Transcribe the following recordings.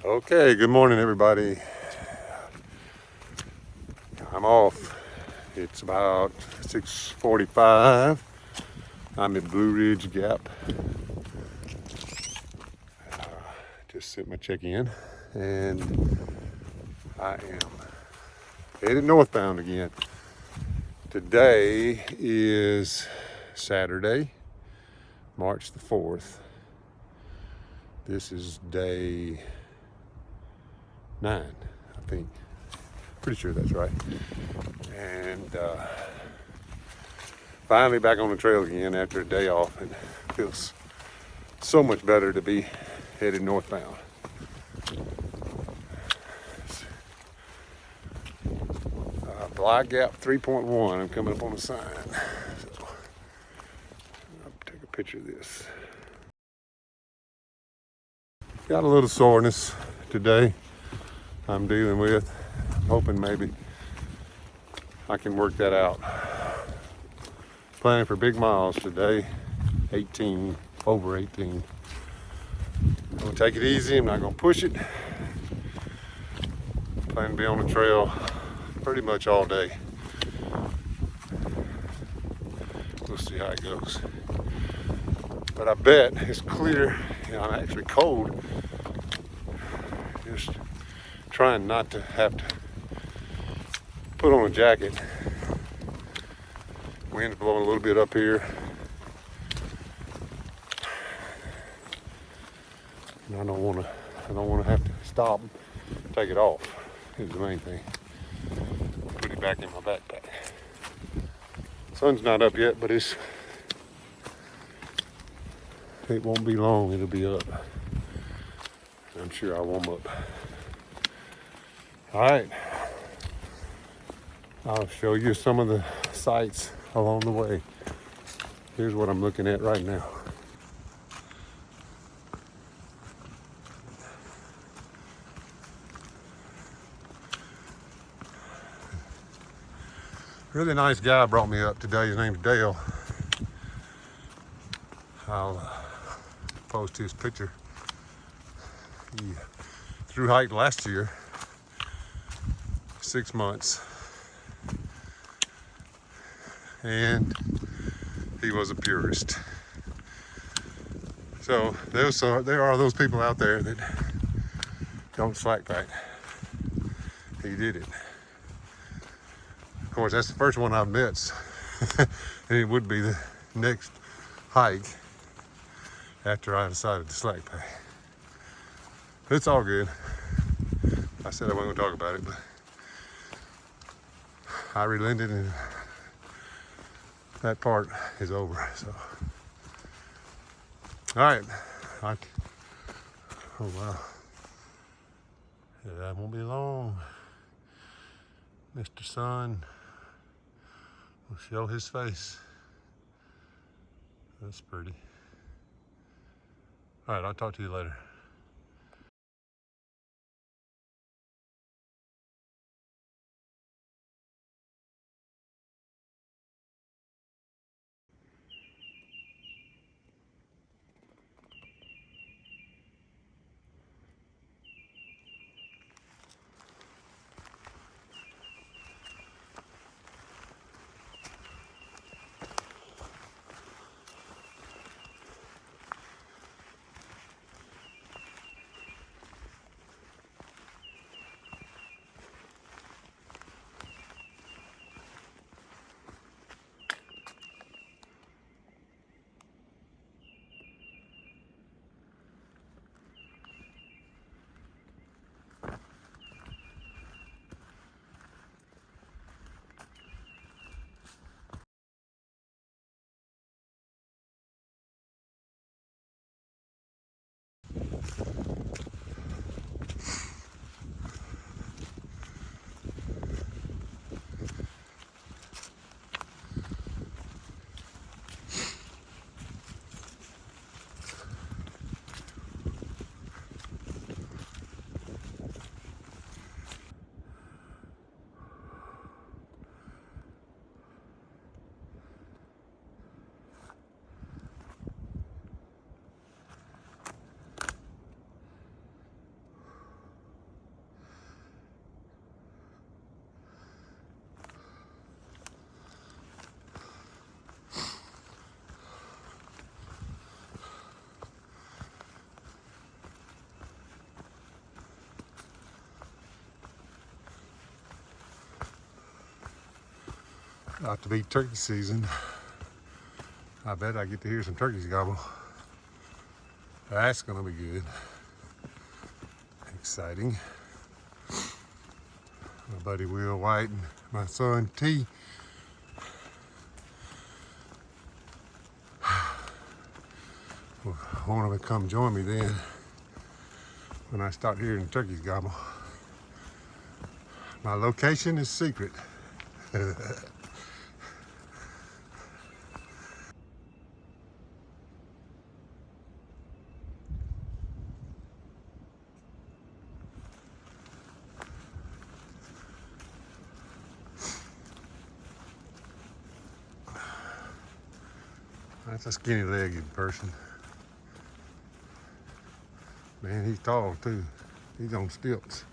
Okay, good morning everybody. I'm off. It's about 6:45. I'm at Blue Ridge Gap. Just sent my check-in and I am headed northbound again. Today is Saturday, March the 4th. This is day 9, I think. Pretty sure that's right. And finally back on the trail again after a day off. It feels so much better to be headed northbound. Black Gap 3.1. I'm coming up on the sign. So I'll take a picture of this. Got a little soreness today I'm dealing with. I'm hoping maybe I can work that out. Planning for big miles today, 18, over 18. I'm gonna take it easy, I'm not gonna push it. Plan to be on the trail pretty much all day. We'll see how it goes. But I bet it's clear, I'm actually cold. Just trying not to have to put on a jacket. Wind's blowing a little bit up here. And I don't want to have to stop and take it off. Is the main thing. Put it back in my backpack. Sun's not up yet, but it won't be long. It'll be up. I'm sure I'll warm up. All right. I'll show you some of the sights along the way. Here's what I'm looking at right now. Really nice guy brought me up today. His name's Dale. I'll post his picture. He Thru Hike last year, 6 months, and he was a purist. So there are those people out there that don't slack pack. He did it. Of course, that's the first one I've met, and it would be the next hike after I decided to slack pack. But it's all good. I said I wasn't going to talk about it, but I relented, and that part is over. So, all right. Oh wow. Yeah, that won't be long. Mr. Sun will show his face. That's pretty. All right, I'll talk to you later. About to be turkey season. I bet I get to hear some turkeys gobble. That's gonna be good. Exciting. My buddy Will White and my son T want to come join me then when I start hearing turkeys gobble. My location is secret. That's a skinny-legged person. Man, he's tall too. He's on stilts.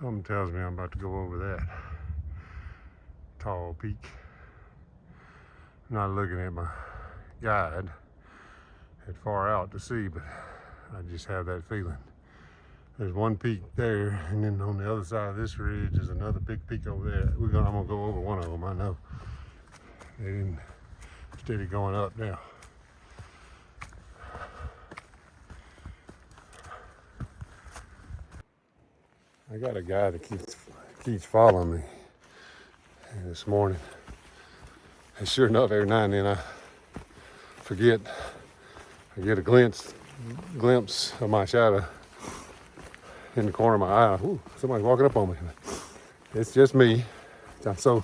Something tells me I'm about to go over that tall peak. I'm not looking at my guide at far out to see, but I just have that feeling. There's one peak there, and then on the other side of this ridge is another big peak over there. I'm gonna go over one of them, I know. They didn't steady going up now. I got a guy that keeps following me this morning. And sure enough, every now and then I forget. I get a glimpse of my shadow in the corner of my eye. Ooh, somebody's walking up on me. It's just me. I'm so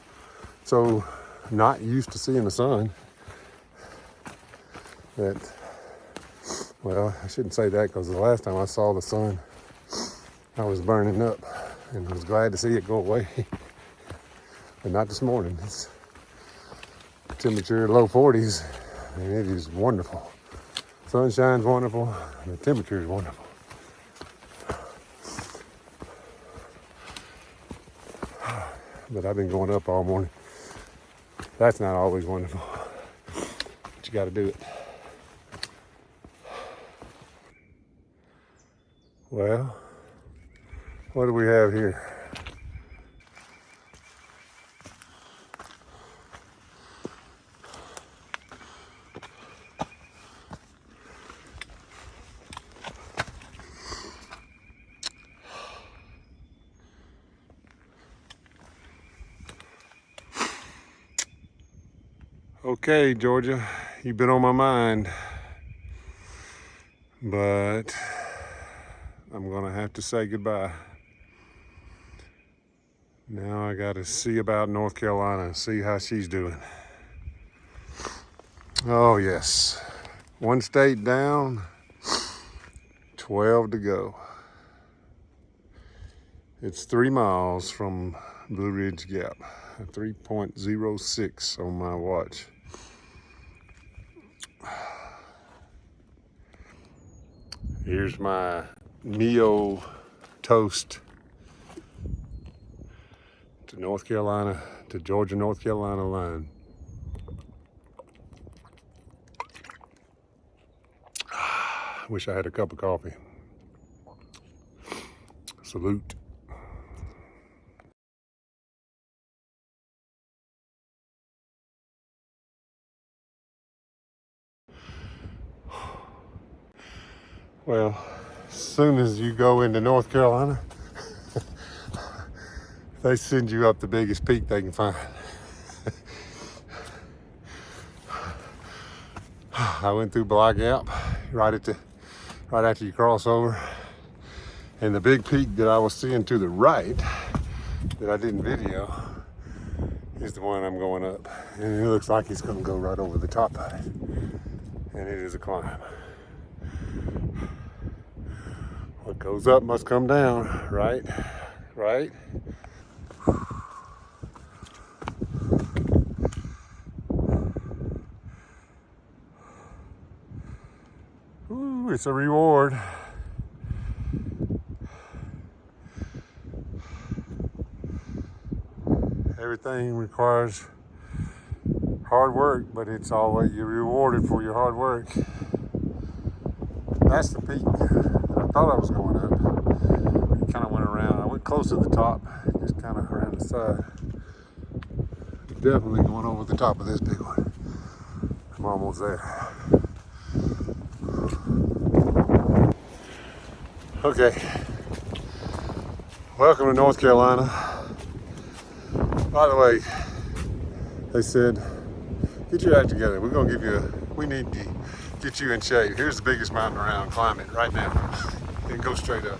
not used to seeing the sun that, well, I shouldn't say that, because the last time I saw the sun, I was burning up and was glad to see it go away. But not this morning. It's temperature low 40s and it is wonderful. Sunshine's wonderful, and the temperature is wonderful. But I've been going up all morning. That's not always wonderful, but you got to do it. Well, what do we have here? Okay, Georgia, you've been on my mind, but I'm gonna have to say goodbye. Now I gotta see about North Carolina, see how she's doing. Oh yes, one state down, 12 to go. It's 3 miles from Blue Ridge Gap, 3.06 on my watch. Here's my Neo toast to North Carolina, to Georgia, North Carolina line. Wish I had a cup of coffee. Salute. Well, as soon as you go into North Carolina, they send you up the biggest peak they can find. I went through Bly Gap right after you cross over, and the big peak that I was seeing to the right that I didn't video is the one I'm going up. And it looks like he's gonna go right over the top of it. And it is a climb. What goes up must come down, right? Right? Ooh, it's a reward. Everything requires hard work, but it's always you're rewarded for your hard work. That's the peak. I thought I was going up. It kind of went around. I went close to the top, just kind of around the side. Definitely going over the top of this big one. I'm almost there. Okay. Welcome to North Carolina. By the way, they said, get your act together. We're gonna give you we need to get you in shape. Here's the biggest mountain around. Climb it right now and go straight up,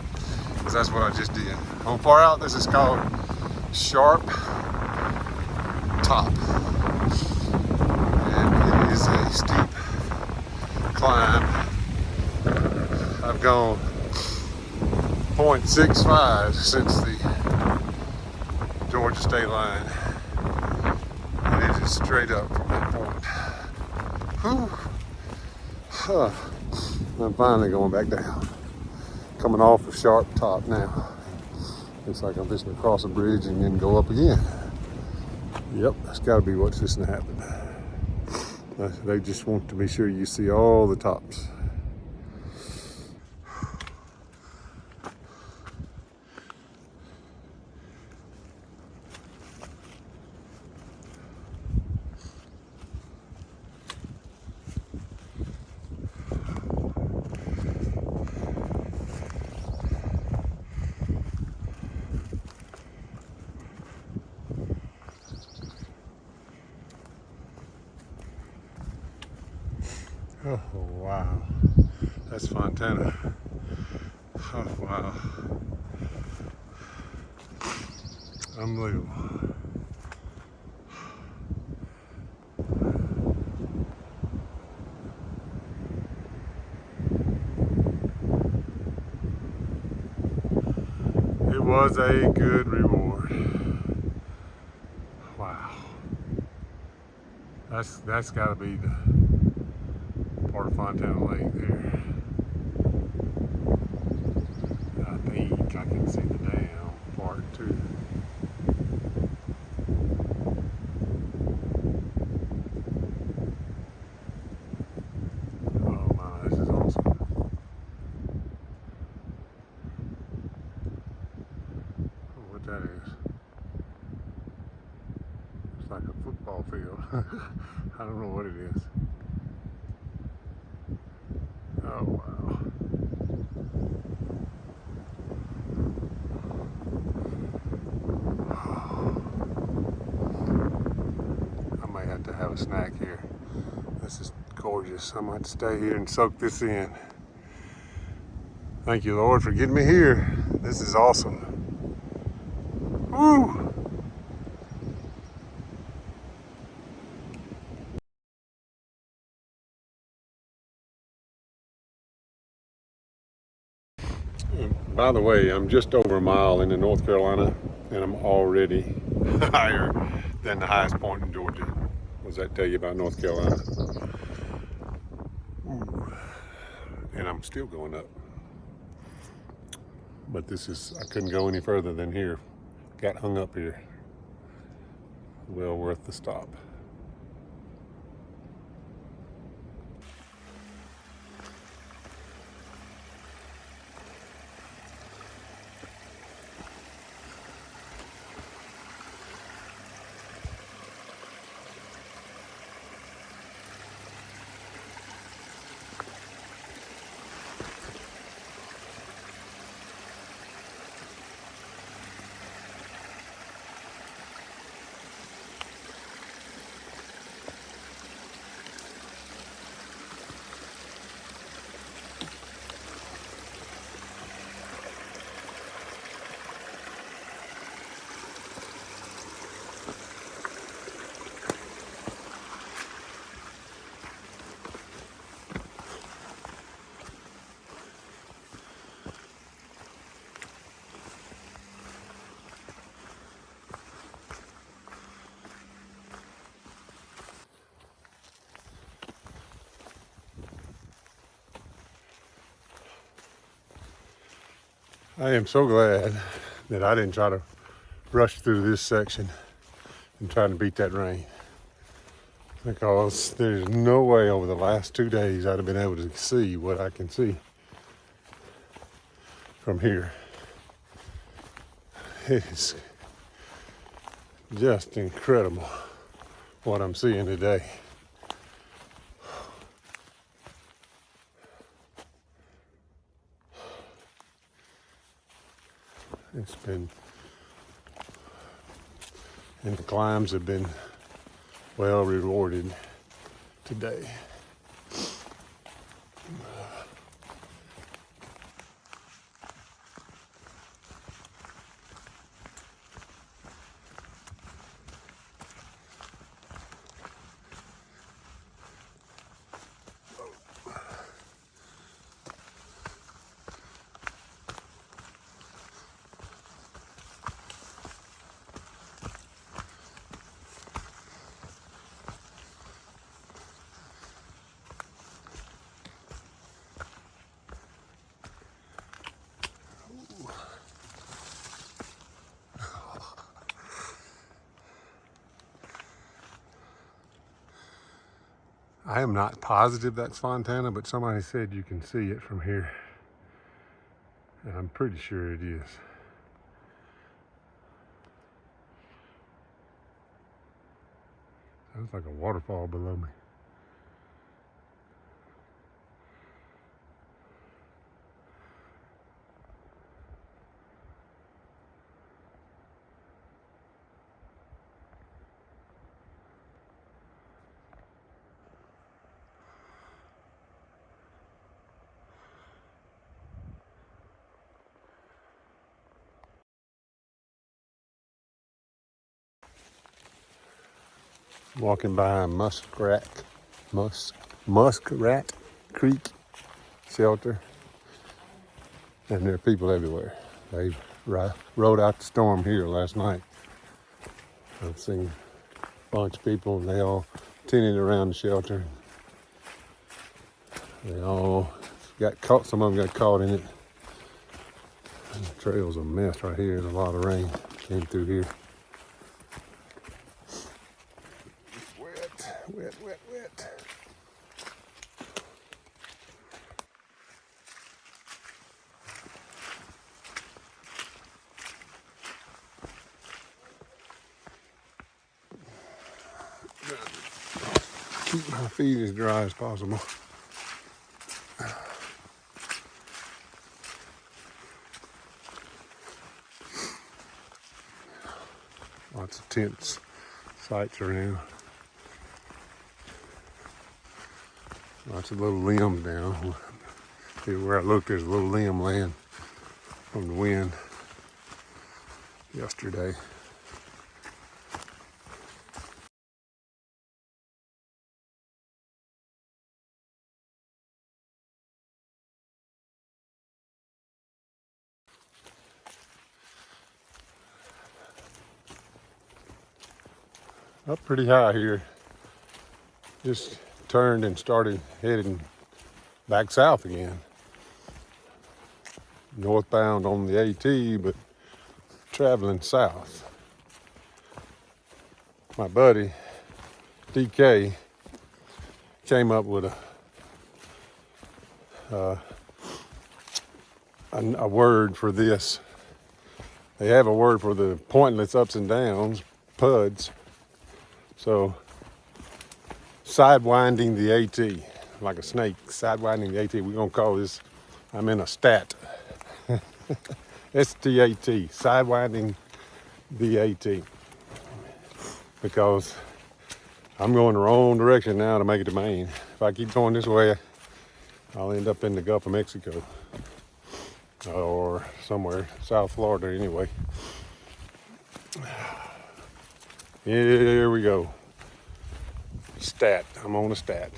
because that's what I just did. On far out, this is called Sharp Top, and it is a steep climb. I've gone 0.65 since the Georgia state line, and it is straight up from that point. Whew. Huh. I'm finally going back down. Coming off of Sharp Top now. Looks like I'm just gonna cross a bridge and then go up again. Yep, that's gotta be what's just gonna happen. They just want to be sure you see all the tops. Oh, wow. That's Fontana. Oh, wow. Unbelievable. It was a good reward. Wow. That's got to be the part of Fontana Lake there. I think I can see the dam part too. Oh my, this is awesome. Oh, what that is? It's like a football field. I don't know what it is. Oh wow. I might have to have a snack here. This is gorgeous. I might stay here and soak this in. Thank you, Lord, for getting me here. This is awesome. Woo! By the way, I'm just over a mile into North Carolina, and I'm already higher than the highest point in Georgia. What does that tell you about North Carolina? Ooh. And I'm still going up. But I couldn't go any further than here. Got hung up here. Well worth the stop. I am so glad that I didn't try to rush through this section and try to beat that rain, because there's no way over the last 2 days I'd have been able to see what I can see from here. It's just incredible what I'm seeing today. It's been, and the climbs have been well rewarded today. I am not positive that's Fontana, but somebody said you can see it from here. And I'm pretty sure it is. Sounds like a waterfall below me. Walking by Muskrat Creek shelter, and there are people everywhere. They rode out the storm here last night. I've seen a bunch of people, and they all tented around the shelter. They all got caught. Some of them got caught in it. And the trail's a mess right here. There's a lot of rain came through here. Wet. Keep my feet as dry as possible. Lots of tents, sites around. Lots of little limbs down. Where I look, there's a little limb laying from the wind yesterday. Up pretty high here. Just turned and started heading back south again. Northbound on the AT, but traveling south. My buddy, DK, came up with a word for this. They have a word for the pointless ups and downs, PUDs. So, sidewinding the AT, like a snake, sidewinding the AT. We're gonna call this, I'm in a stat. STAT, sidewinding the AT. Because I'm going the wrong direction now to make it to Maine. If I keep going this way, I'll end up in the Gulf of Mexico. Or somewhere, South Florida anyway. Here we go. Stat, I'm on a stat.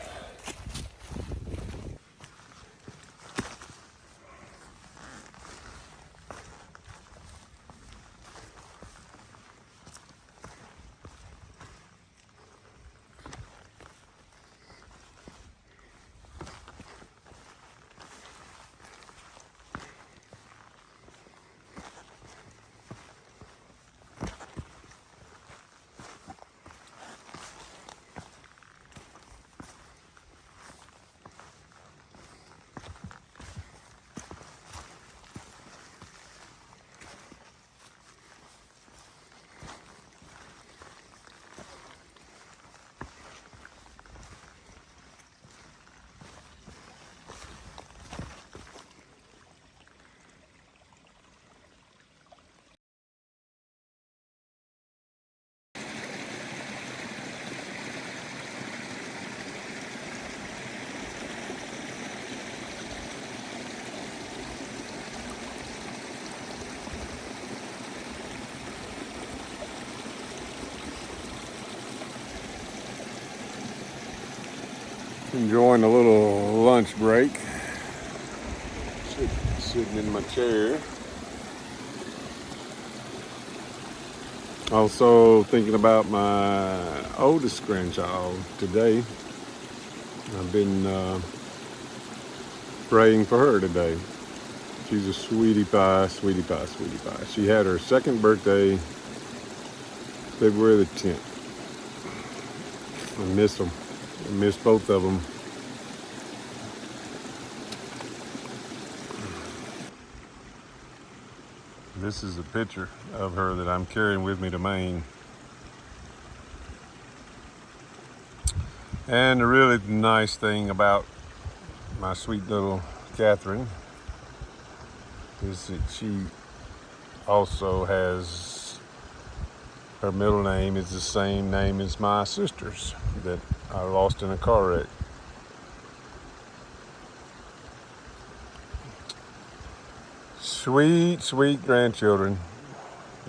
Enjoying a little lunch break. Sitting in my chair. Also thinking about my oldest grandchild today. I've been praying for her today. She's a sweetie pie, sweetie pie, sweetie pie. She had her second birthday February the 10th. I miss them. I miss both of them. This is a picture of her that I'm carrying with me to Maine. And the really nice thing about my sweet little Catherine is that she also has, her middle name is the same name as my sister's that I lost in a car wreck. Sweet, sweet grandchildren.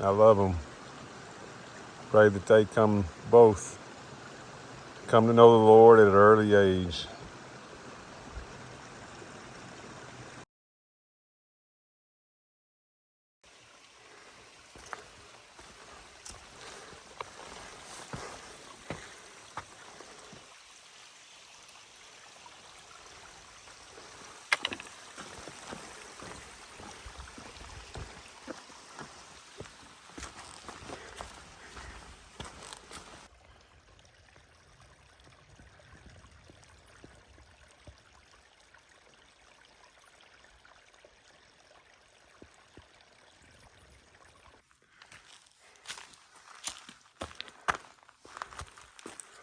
I love them. Pray that they come to know the Lord at an early age.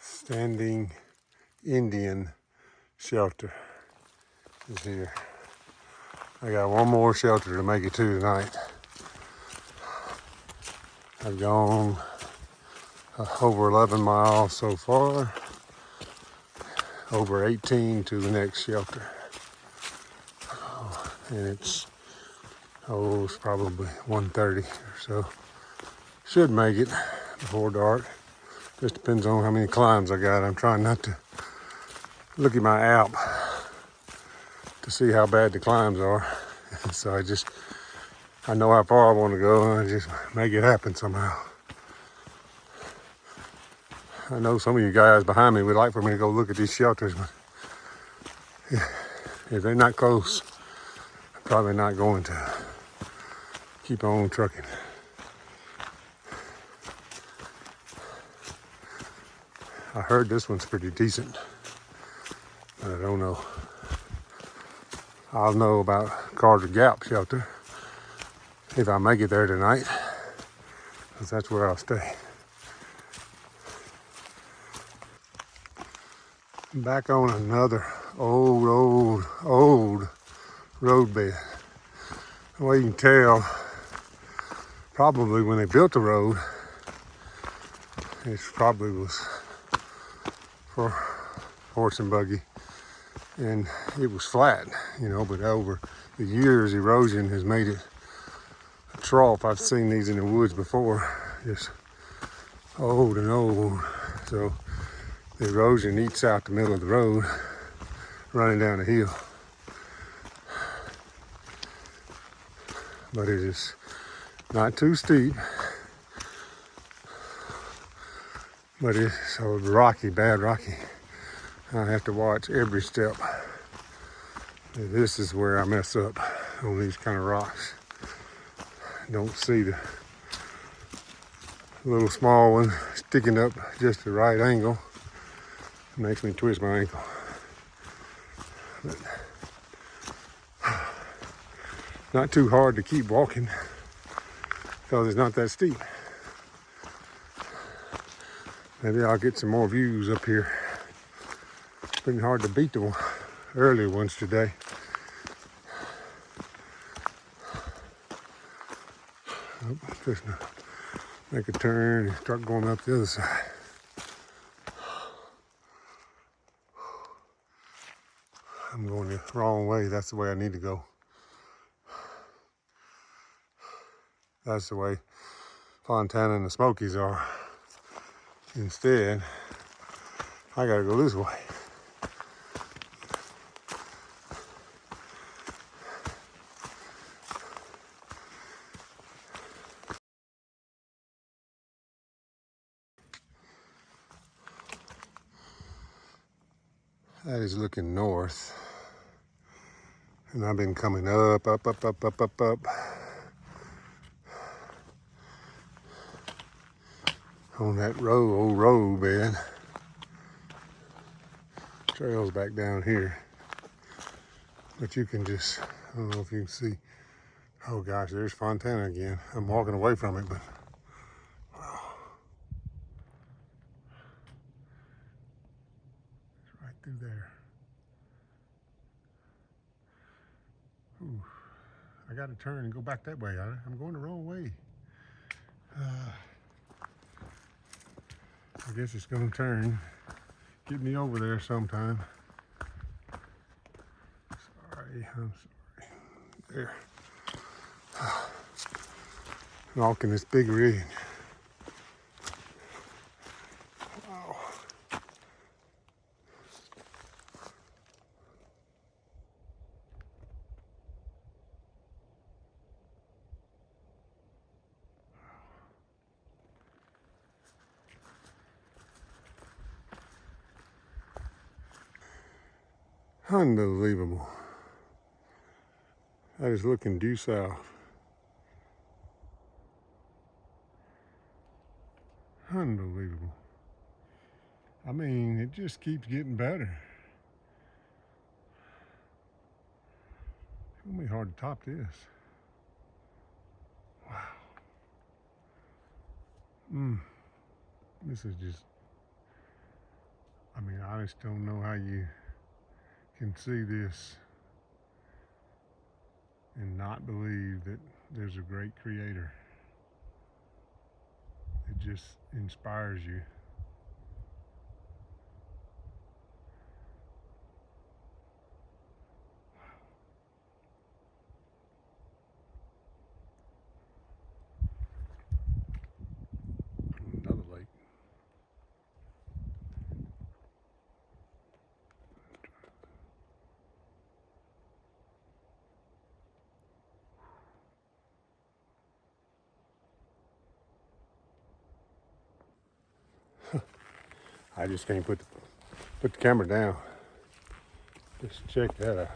Standing Indian shelter is here. I got one more shelter to make it to tonight. I've gone over 11 miles so far, over 18 to the next shelter. And it's probably 1:30 or so. Should make it before dark. Just depends on how many climbs I got. I'm trying not to look at my app to see how bad the climbs are. So I know how far I want to go and I just make it happen somehow. I know some of you guys behind me would like for me to go look at these shelters, but if they're not close, I'm probably not going to. Keep on trucking. I heard this one's pretty decent, but I don't know. I'll know about Carter Gap shelter if I make it there tonight, because that's where I'll stay. Back on another old roadbed. Well, you can tell, probably when they built the road, it probably was for horse and buggy, and it was flat, but over the years, erosion has made it a trough. I've seen these in the woods before, just old and old. So the erosion eats out the middle of the road, running down the hill. But it is not too steep, but it's so rocky, bad rocky. I have to watch every step. This is where I mess up on these kind of rocks. Don't see the little small one sticking up just the right angle. It makes me twist my ankle. But not too hard to keep walking because it's not that steep. Maybe I'll get some more views up here. It's been hard to beat the earlier ones today. Just make a turn and start going up the other side. I'm going the wrong way. That's the way I need to go. That's the way Fontana and the Smokies are. Instead, I gotta go this way. That is looking north. And I've been coming up on that old road bed. Trail's back down here. But you can just, I don't know if you can see. Oh gosh, there's Fontana again. I'm walking away from it, but wow. It's right through there. Ooh, I got to turn and go back that way. I'm going the wrong way. I guess it's going to turn. Get me over there sometime. I'm sorry. There. Walking this big ridge. Wow. Unbelievable. That is looking due south. Unbelievable. I mean, it just keeps getting better. It's gonna be hard to top this. Wow. This is just, I mean, I just don't know how you can see this and not believe that there's a great creator. It just inspires you. Another lake. I just can't put the camera down. Just check that out.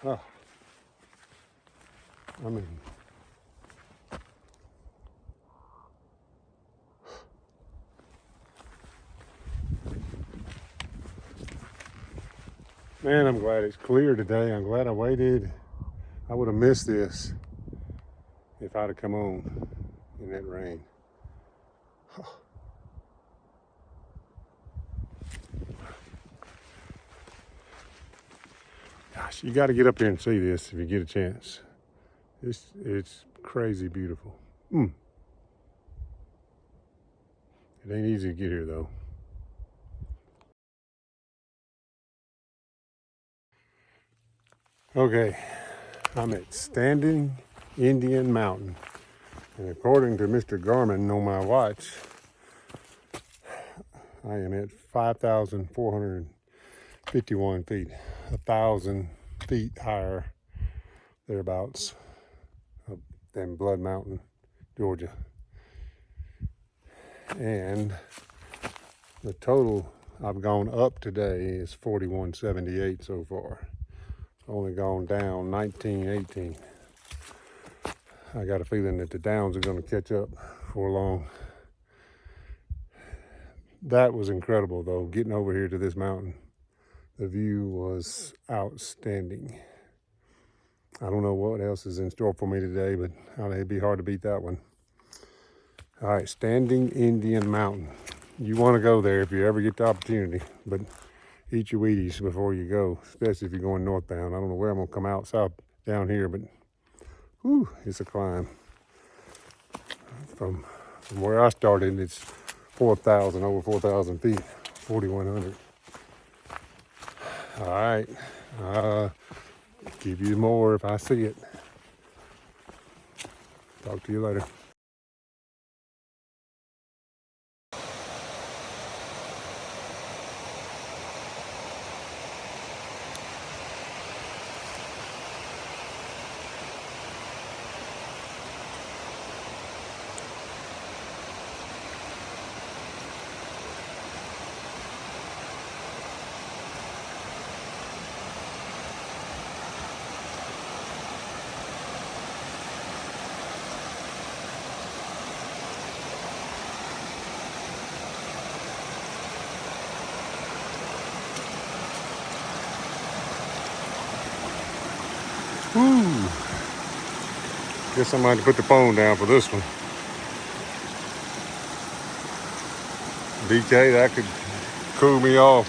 Oh, I mean, man, I'm glad it's clear today. I'm glad I waited. I would have missed this if I'd have come on in that rain. Gosh, you got to get up here and see this if you get a chance. It's crazy beautiful. It ain't easy to get here though. Okay, I'm at Standing Indian Mountain. And according to Mr. Garmin on my watch, I am at 5,451 feet, 1,000 feet higher, thereabouts, than Blood Mountain, Georgia. And the total I've gone up today is 4178 so far. Only gone down 1918. I got a feeling that the downs are going to catch up before long. That was incredible though, getting over here to this mountain. The view was outstanding. I don't know what else is in store for me today, but it'd be hard to beat that one. All right, Standing Indian Mountain. You want to go there if you ever get the opportunity, but eat your Wheaties before you go, especially if you're going northbound. I don't know where I'm going to come out south down here, but whew, it's a climb. From where I started, it's 4,000, over 4,000 feet, 4,100. All right, give you more if I see it. Talk to you later. Woo! Guess I might have to put the phone down for this one. BK, that could cool me off.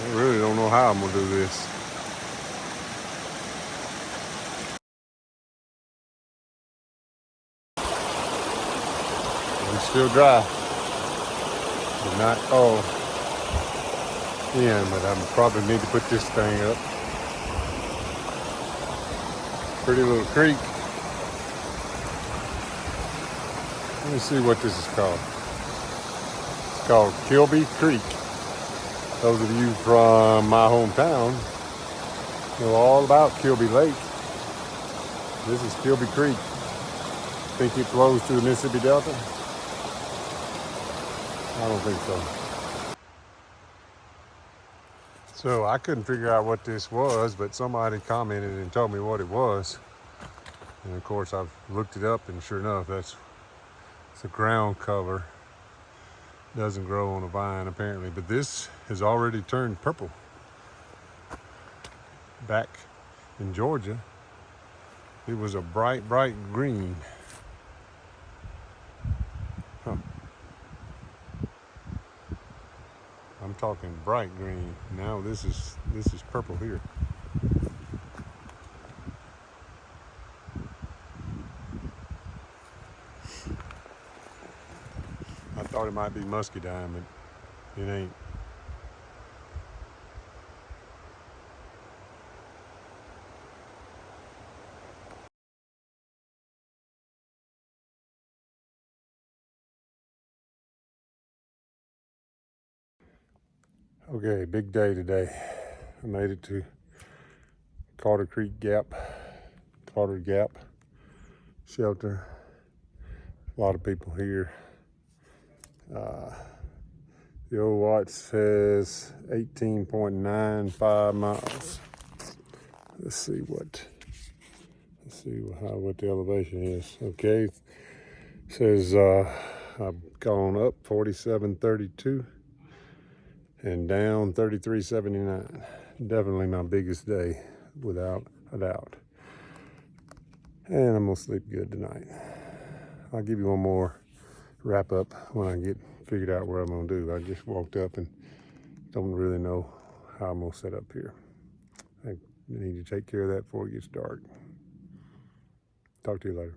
I really don't know how I'm gonna do this. It's still dry. But not all in, but I probably need to put this thing up. Pretty little creek. Let me see what this is called. It's called Kilby Creek. Those of you from my hometown know all about Kilby Lake. This is Kilby Creek. Think it flows to the Mississippi Delta? I don't think so. So I couldn't figure out what this was, but somebody commented and told me what it was. And of course I've looked it up, and sure enough, it's a ground cover. Doesn't grow on a vine apparently, but this has already turned purple. Back in Georgia, it was a bright green. Huh. I'm talking bright green. Now this is purple here. I thought it might be muscadine, but it ain't. Okay, big day today. I made it to Carter Gap shelter. A lot of people here. The old watch says 18.95 miles. Let's see what the elevation is. Okay, it says I've gone up 47.32 and down 33.79. Definitely my biggest day, without a doubt. And I'm gonna sleep good tonight. I'll give you one more wrap up when I get figured out what I'm gonna do. I just walked up and don't really know how I'm gonna set up here. I need to take care of that before it gets dark. Talk to you later.